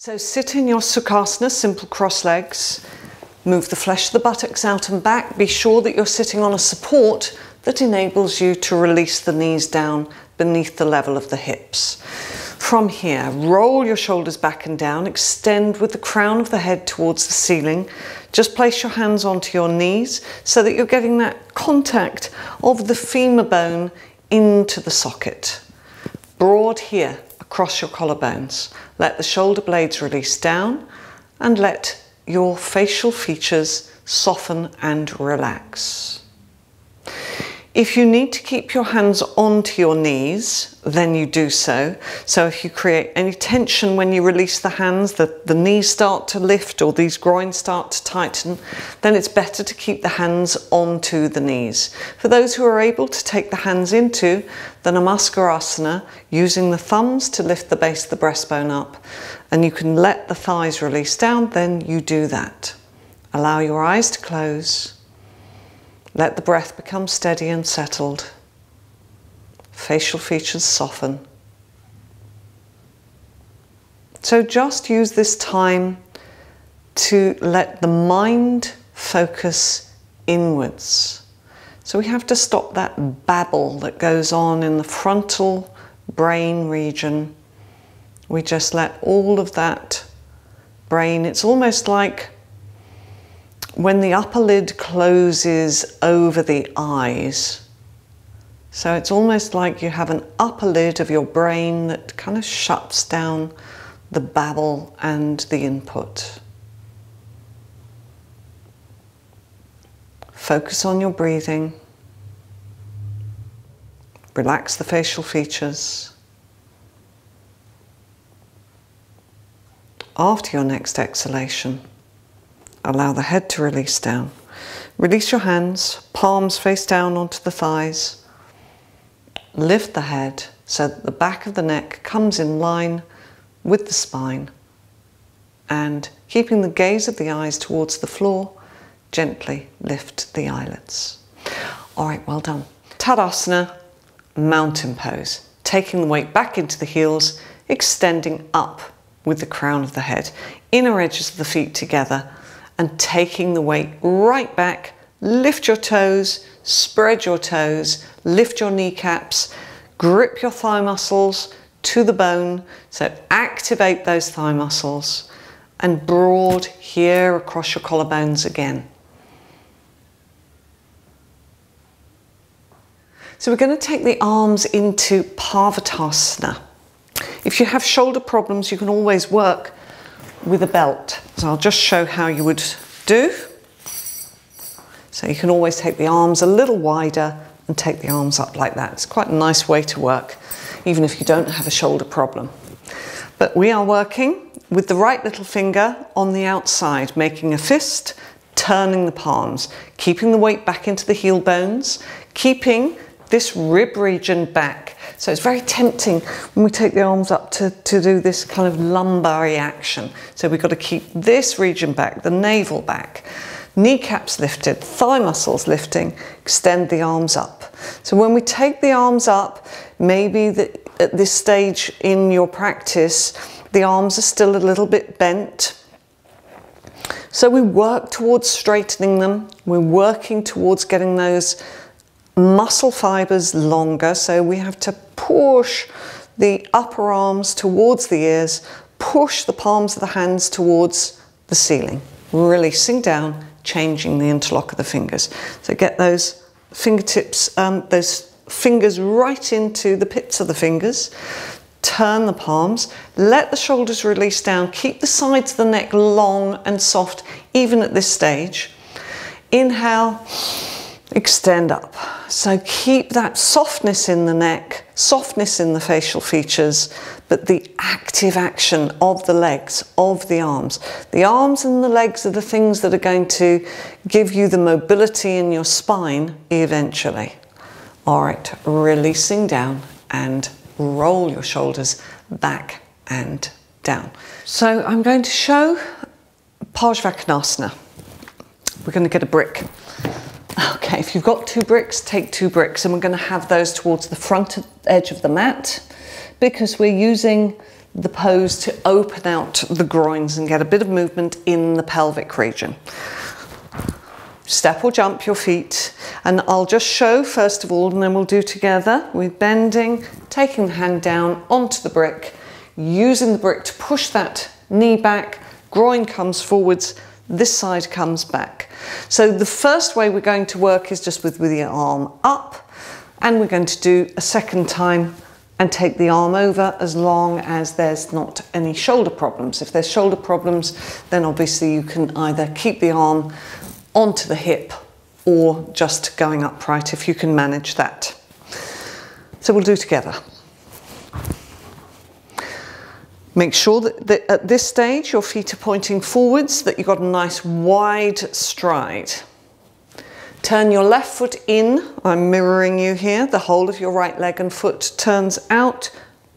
So sit in your Sukhasana, simple cross legs. Move the flesh of the buttocks out and back. Be sure that you're sitting on a support that enables you to release the knees down beneath the level of the hips. From here, roll your shoulders back and down. Extend with the crown of the head towards the ceiling. Just place your hands onto your knees so that you're getting that contact of the femur bone into the socket. Broad here across your collarbones. Let the shoulder blades release down and let your facial features soften and relax. If you need to keep your hands onto your knees, then you do so. So if you create any tension when you release the hands, the knees start to lift or these groins start to tighten, then it's better to keep the hands onto the knees. For those who are able to take the hands into the Virasana, using the thumbs to lift the base of the breastbone up, and you can let the thighs release down, then you do that. Allow your eyes to close. Let the breath become steady and settled. Facial features soften. So just use this time to let the mind focus inwards. So we have to stop that babble that goes on in the frontal brain region. We just let all of that brain, it's almost like when the upper lid closes over the eyes. So it's almost like you have an upper lid of your brain that kind of shuts down the babble and the input. Focus on your breathing. Relax the facial features. After your next exhalation, allow the head to release down. Release your hands, palms face down onto the thighs. Lift the head so that the back of the neck comes in line with the spine. And keeping the gaze of the eyes towards the floor, gently lift the eyelids. All right, well done. Tadasana, mountain pose. Taking the weight back into the heels, extending up with the crown of the head. Inner edges of the feet together. And taking the weight right back, lift your toes, spread your toes, lift your kneecaps, grip your thigh muscles to the bone, so activate those thigh muscles, and broad here across your collarbones again. So we're going to take the arms into Parvatasana. If you have shoulder problems, you can always work with a belt. So I'll just show how you would do. So you can always take the arms a little wider and take the arms up like that. It's quite a nice way to work, even if you don't have a shoulder problem. But we are working with the right little finger on the outside, making a fist, turning the palms, keeping the weight back into the heel bones, keeping this rib region back. So it's very tempting when we take the arms up to do this kind of lumbar action. So we've got to keep this region back, the navel back, kneecaps lifted, thigh muscles lifting, extend the arms up. So when we take the arms up, maybe at this stage in your practice, the arms are still a little bit bent. So we work towards straightening them. We're working towards getting those muscle fibers longer, so we have to push the upper arms towards the ears, push the palms of the hands towards the ceiling, releasing down, changing the interlock of the fingers. So get those fingertips, those fingers right into the pits of the fingers, turn the palms, let the shoulders release down, keep the sides of the neck long and soft, even at this stage. Inhale, extend up. So keep that softness in the neck, softness in the facial features, but the active action of the legs, of the arms. The arms and the legs are the things that are going to give you the mobility in your spine eventually. All right, releasing down and roll your shoulders back and down. So I'm going to show Parvatasana. We're going to get a brick. Okay, if you've got 2 bricks, take 2 bricks, and we're going to have those towards the front edge of the mat because we're using the pose to open out the groins and get a bit of movement in the pelvic region. Step or jump your feet, and I'll just show first of all, and then we'll do together with bending, taking the hand down onto the brick, using the brick to push that knee back, groin comes forwards, this side comes back. So the first way we're going to work is just with the arm up, and we're going to do a second time and take the arm over as long as there's not any shoulder problems. If there's shoulder problems, then obviously you can either keep the arm onto the hip or just going upright if you can manage that. So we'll do together. Make sure that at this stage your feet are pointing forwards, that you've got a nice wide stride. Turn your left foot in, I'm mirroring you here, the whole of your right leg and foot turns out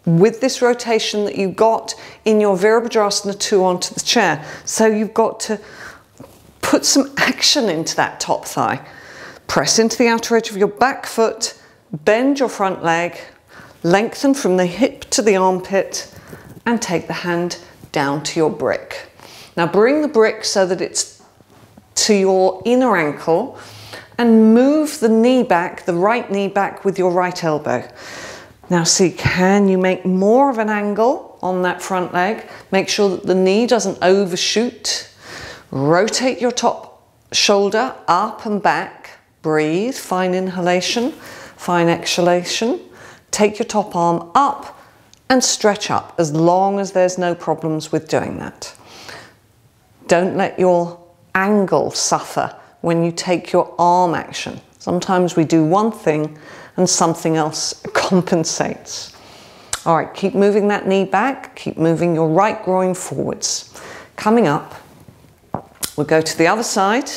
with this rotation that you got in your Virasana 2 onto the chair. So you've got to put some action into that top thigh. Press into the outer edge of your back foot, bend your front leg, lengthen from the hip to the armpit, and take the hand down to your brick. Now bring the brick so that it's to your inner ankle, and move the knee back, the right knee back with your right elbow. Now see, can you make more of an angle on that front leg? Make sure that the knee doesn't overshoot. Rotate your top shoulder up and back. Breathe, fine inhalation, fine exhalation. Take your top arm up and stretch up as long as there's no problems with doing that. Don't let your angle suffer when you take your arm action. Sometimes we do one thing and something else compensates. All right, keep moving that knee back, keep moving your right groin forwards. Coming up, we'll go to the other side.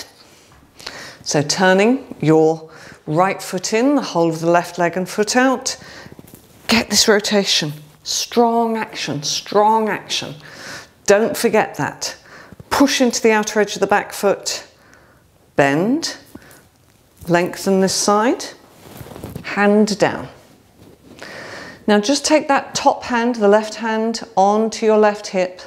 So turning your right foot in, the whole of the left leg and foot out. Get this rotation. Strong action, strong action. Don't forget that. Push into the outer edge of the back foot. Bend, lengthen this side, hand down. Now just take that top hand, the left hand, onto your left hip.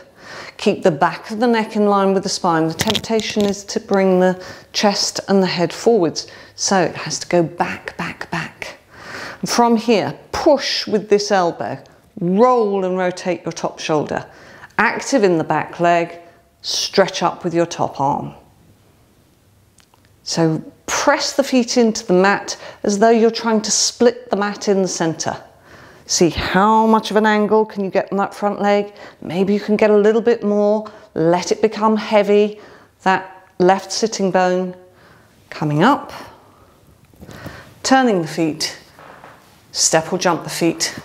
Keep the back of the neck in line with the spine. The temptation is to bring the chest and the head forwards. So it has to go back, back, back. And from here, push with this elbow. Roll and rotate your top shoulder. Active in the back leg, stretch up with your top arm. So press the feet into the mat as though you're trying to split the mat in the center. See how much of an angle can you get on that front leg? Maybe you can get a little bit more. Let it become heavy. That left sitting bone coming up. Turning the feet. Step or jump the feet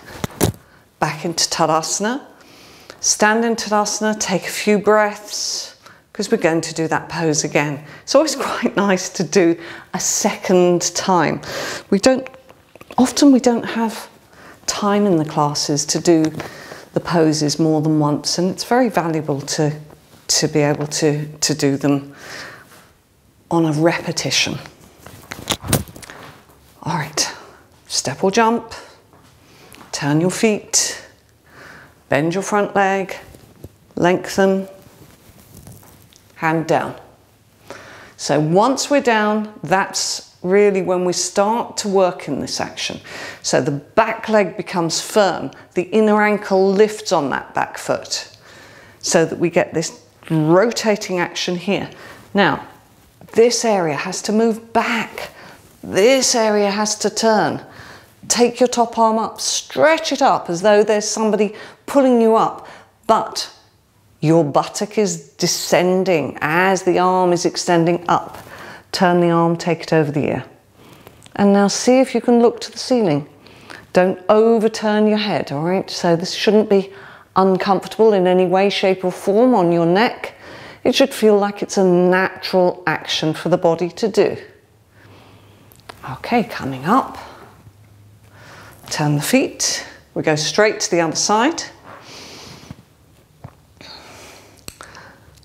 back into Tadasana. Stand in Tadasana, take a few breaths, because we're going to do that pose again. It's always quite nice to do a second time. Often we don't have time in the classes to do the poses more than once, and it's very valuable to be able to do them on a repetition. All right, step or jump, turn your feet, bend your front leg, lengthen, hand down. So once we're down, that's really when we start to work in this action. So the back leg becomes firm, the inner ankle lifts on that back foot, so that we get this rotating action here. Now, this area has to move back. This area has to turn. Take your top arm up, stretch it up as though there's somebody pulling you up, but your buttock is descending as the arm is extending up. Turn the arm, take it over the ear. And now see if you can look to the ceiling. Don't overturn your head, all right? So this shouldn't be uncomfortable in any way, shape or form on your neck. It should feel like it's a natural action for the body to do. Okay, coming up. Turn the feet. We go straight to the other side.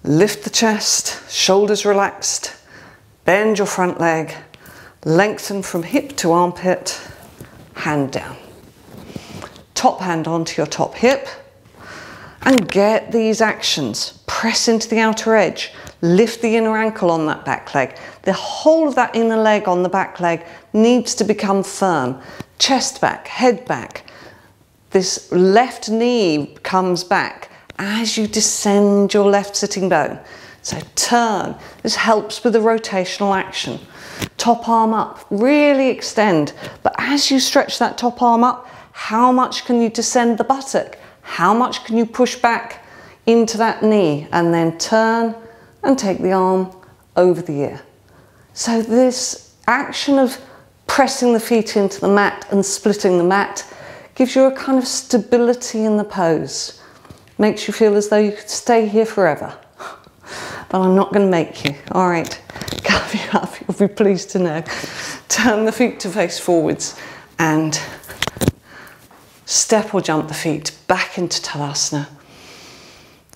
Lift the chest, shoulders relaxed, bend your front leg, lengthen from hip to armpit, hand down. Top hand onto your top hip, And get these actions. Press into the outer edge. Lift the inner ankle on that back leg. The whole of that inner leg on the back leg needs to become firm. Chest back, head back. This left knee comes back as you descend your left sitting bone. So turn. This helps with the rotational action. Top arm up, really extend. But as you stretch that top arm up, how much can you descend the buttock? How much can you push back into that knee? And then turn and take the arm over the ear. So this action of pressing the feet into the mat and splitting the mat gives you a kind of stability in the pose. Makes you feel as though you could stay here forever. But I'm not going to make you. All right, cover you up, you'll be pleased to know. Turn the feet to face forwards and step or jump the feet back into Tadasana.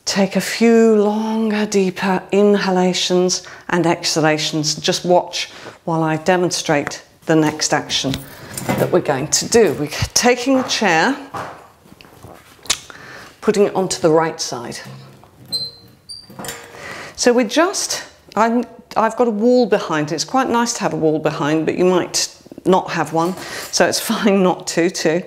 Take a few longer, deeper inhalations and exhalations. Just watch while I demonstrate the next action that we're going to do. We're taking the chair, putting it onto the right side. So we're just, I've got a wall behind it. It's quite nice to have a wall behind, but you might not have one, so it's fine not to too.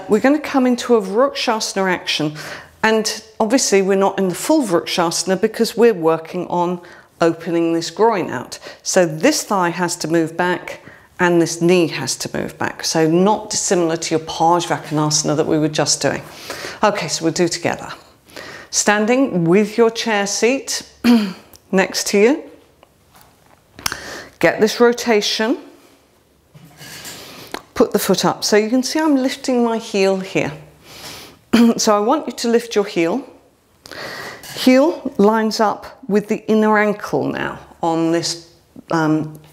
We're going to come into a Virasana action, and obviously we're not in the full Virasana because we're working on opening this groin out. So this thigh has to move back and this knee has to move back. So not dissimilar to your Parvatasana that we were just doing. Okay, so we'll do together. Standing with your chair seat next to you. Get this rotation. Put the foot up. So you can see I'm lifting my heel here. So I want you to lift your heel. Heel lines up with the inner ankle now on this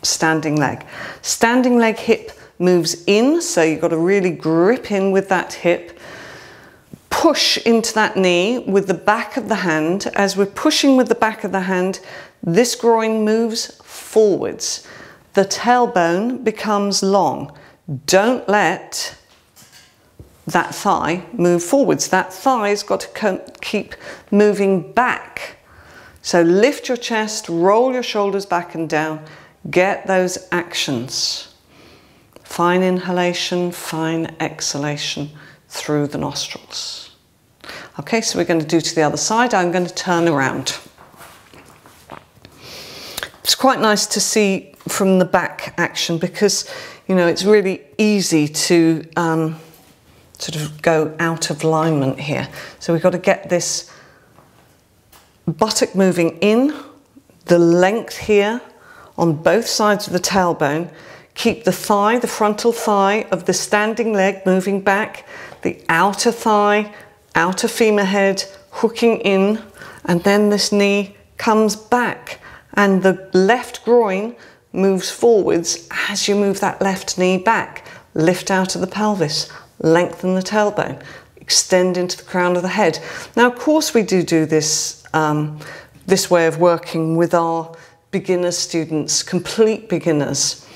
standing leg. Standing leg hip moves in, so you've got to really grip in with that hip. Push into that knee with the back of the hand. As we're pushing with the back of the hand, this groin moves forwards. The tailbone becomes long. Don't let that thigh move forwards. That thigh's got to keep moving back. So lift your chest, roll your shoulders back and down. Get those actions. Fine inhalation, fine exhalation through the nostrils. Okay, so we're going to do to the other side. I'm going to turn around. It's quite nice to see from the back action because, you know, it's really easy to sort of go out of alignment here. So we've got to get this buttock moving in, the length here on both sides of the tailbone. Keep the thigh, the frontal thigh of the standing leg moving back, the outer thigh, outer femur head hooking in, and then this knee comes back and the left groin moves forwards as you move that left knee back. Lift out of the pelvis, lengthen the tailbone, extend into the crown of the head. Now, of course, we do this, this way of working with our beginner students, complete beginners,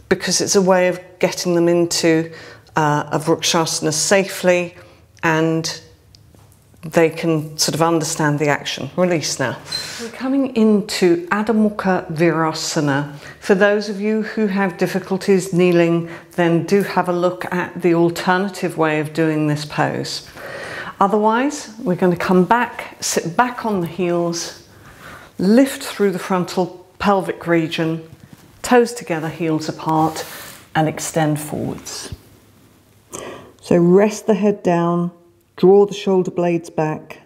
because it's a way of getting them into a Virasana safely and they can sort of understand the action. Release now. We're coming into Adho Mukha Virasana. For those of you who have difficulties kneeling, then do have a look at the alternative way of doing this pose. Otherwise, we're going to come back, sit back on the heels, lift through the frontal pelvic region, toes together, heels apart, and extend forwards. So rest the head down. Draw the shoulder blades back.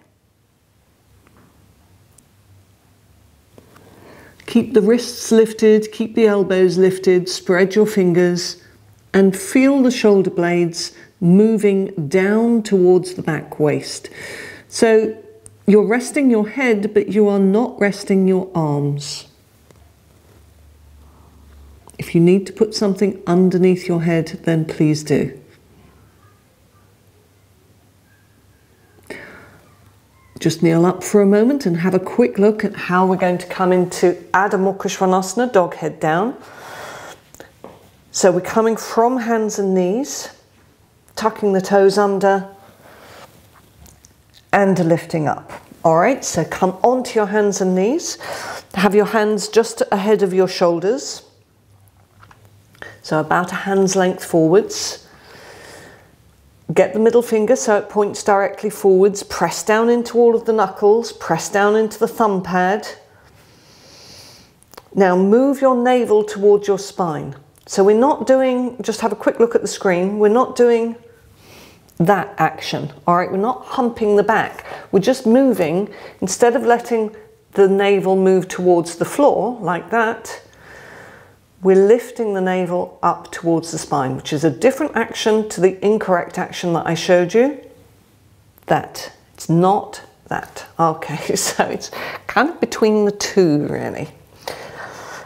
Keep the wrists lifted, keep the elbows lifted, spread your fingers and feel the shoulder blades moving down towards the back waist. So you're resting your head, but you are not resting your arms. If you need to put something underneath your head, then please do. Just kneel up for a moment and have a quick look at how we're going to come into Adho Mukha Svanasana, dog head down. So we're coming from hands and knees, tucking the toes under, and lifting up. All right, so come onto your hands and knees. Have your hands just ahead of your shoulders. So about a hand's length forwards. Get the middle finger so it points directly forwards. Press down into all of the knuckles. Press down into the thumb pad. Now move your navel towards your spine. So we're not doing, just have a quick look at the screen, we're not doing that action, all right? We're not humping the back. We're just moving, instead of letting the navel move towards the floor like that, we're lifting the navel up towards the spine, which is a different action to the incorrect action that I showed you. That, it's not that. Okay, so it's kind of between the two, really.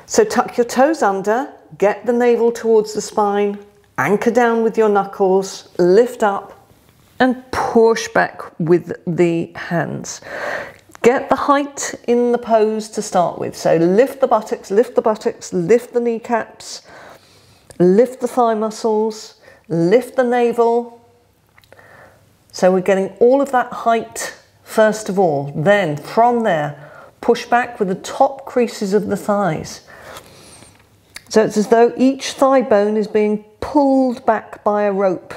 So tuck your toes under, get the navel towards the spine, anchor down with your knuckles, lift up and push back with the hands. Get the height in the pose to start with. So lift the buttocks, lift the kneecaps, lift the thigh muscles, lift the navel. So we're getting all of that height first of all. Then from there, push back with the top creases of the thighs. So it's as though each thigh bone is being pulled back by a rope.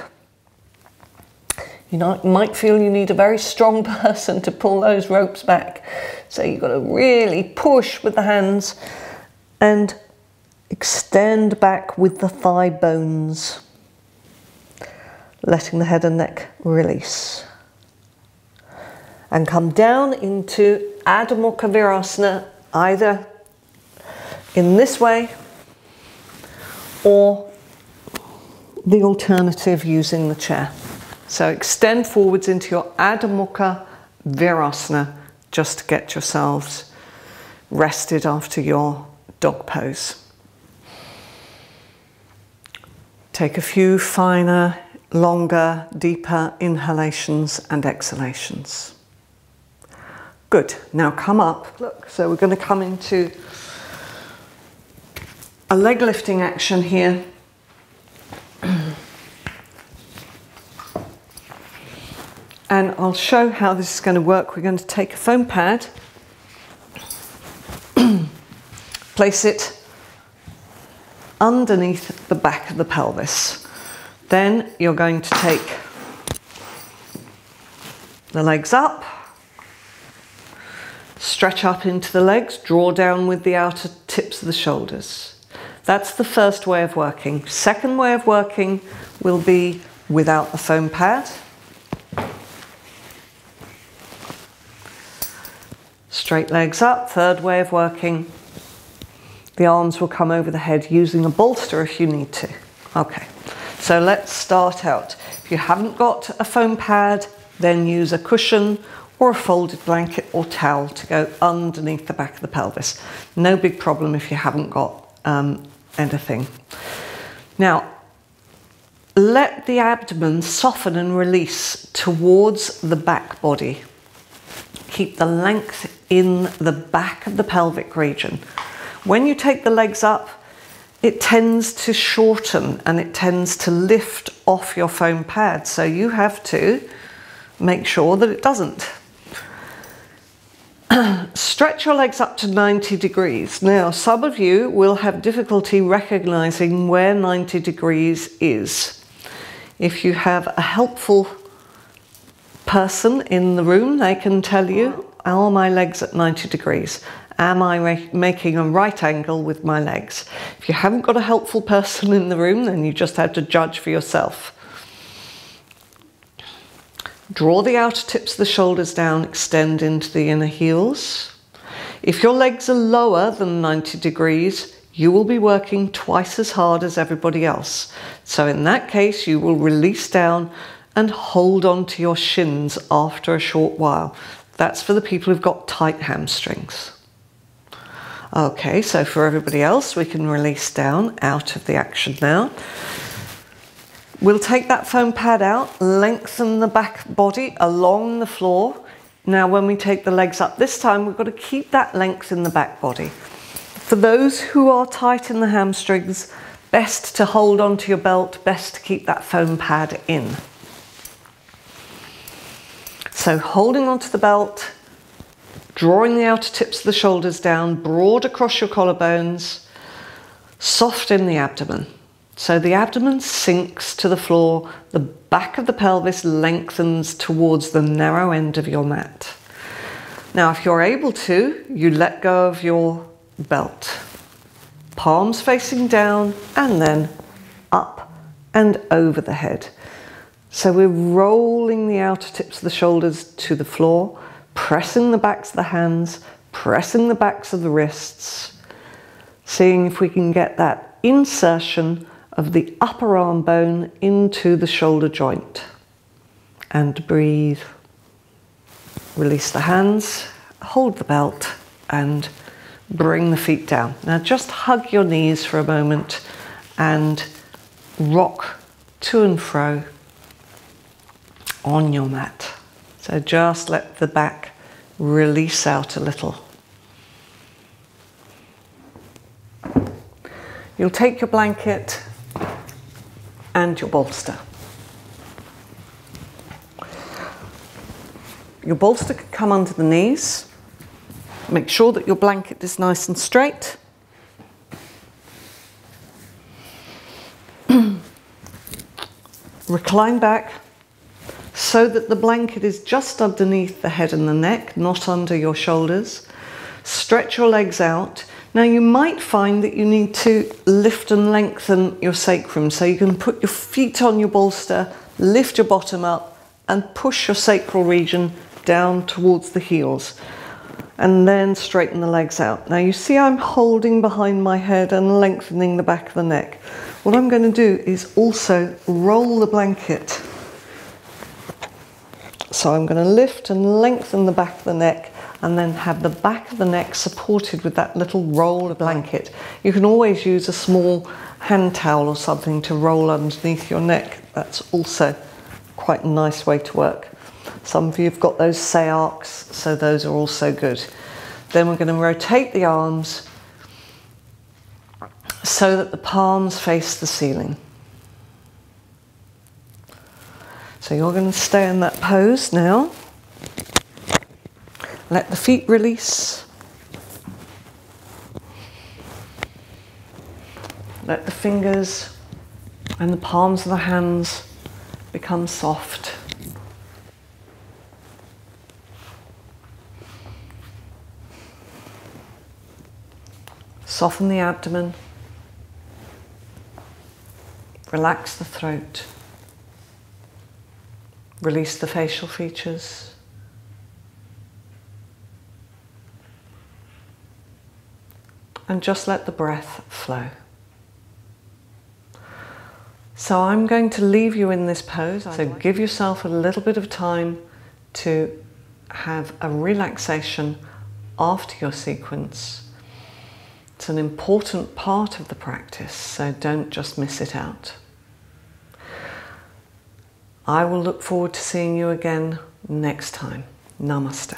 You might feel you need a very strong person to pull those ropes back. So you've got to really push with the hands and extend back with the thigh bones, letting the head and neck release. And come down into Adho Mukha Virasana, either in this way or the alternative using the chair. So extend forwards into your Adho Mukha Virasana just to get yourselves rested after your dog pose. Take a few finer, longer, deeper inhalations and exhalations. Good, now come up. Look, so we're going to come into a leg lifting action here. And I'll show how this is going to work. We're going to take a foam pad, place it underneath the back of the pelvis. Then you're going to take the legs up, stretch up into the legs, draw down with the outer tips of the shoulders. That's the first way of working. Second way of working will be without the foam pad. Straight legs up. Third way of working, the arms will come over the head using a bolster if you need to. Okay, so let's start out. If you haven't got a foam pad, then use a cushion or a folded blanket or towel to go underneath the back of the pelvis. No big problem if you haven't got anything. Now, let the abdomen soften and release towards the back body. Keep the length in the back of the pelvic region. When you take the legs up, it tends to shorten and it tends to lift off your foam pad. So you have to make sure that it doesn't. Stretch your legs up to 90 degrees. Now, some of you will have difficulty recognizing where 90 degrees is. If you have a helpful person in the room, they can tell you, are my legs at 90 degrees? Am I making a right angle with my legs? If you haven't got a helpful person in the room, then you just have to judge for yourself. Draw the outer tips of the shoulders down, extend into the inner heels. If your legs are lower than 90 degrees, you will be working twice as hard as everybody else. So in that case, you will release down and hold on to your shins after a short while. That's for the people who've got tight hamstrings. Okay, so for everybody else, we can release down out of the action now. We'll take that foam pad out, lengthen the back body along the floor. Now when we take the legs up this time, we've got to keep that length in the back body. For those who are tight in the hamstrings, best to hold onto your belt, best to keep that foam pad in. So holding onto the belt, drawing the outer tips of the shoulders down, broad across your collarbones, soft in the abdomen. So the abdomen sinks to the floor, the back of the pelvis lengthens towards the narrow end of your mat. Now, if you're able to, you let go of your belt. Palms facing down and then up and over the head. So we're rolling the outer tips of the shoulders to the floor, pressing the backs of the hands, pressing the backs of the wrists, seeing if we can get that insertion of the upper arm bone into the shoulder joint. And breathe. Release the hands, hold the belt, and bring the feet down. Now just hug your knees for a moment and rock to and fro on your mat. So just let the back release out a little. You'll take your blanket and your bolster. Your bolster can come under the knees. Make sure that your blanket is nice and straight. Recline back so that the blanket is just underneath the head and the neck, not under your shoulders. Stretch your legs out. Now you might find that you need to lift and lengthen your sacrum, so you can put your feet on your bolster, lift your bottom up and push your sacral region down towards the heels, and then straighten the legs out. Now you see I'm holding behind my head and lengthening the back of the neck. What I'm going to do is also roll the blanket. So I'm going to lift and lengthen the back of the neck and then have the back of the neck supported with that little roll of blanket. You can always use a small hand towel or something to roll underneath your neck. That's also quite a nice way to work. Some of you have got those sayaks, so those are also good. Then we're going to rotate the arms so that the palms face the ceiling. So you're going to stay in that pose now. Let the feet release. Let the fingers and the palms of the hands become soft. Soften the abdomen. Relax the throat. Release the facial features. And just let the breath flow. So I'm going to leave you in this pose. So give yourself a little bit of time to have a relaxation after your sequence. It's an important part of the practice, so don't just miss it out. I will look forward to seeing you again next time. Namaste.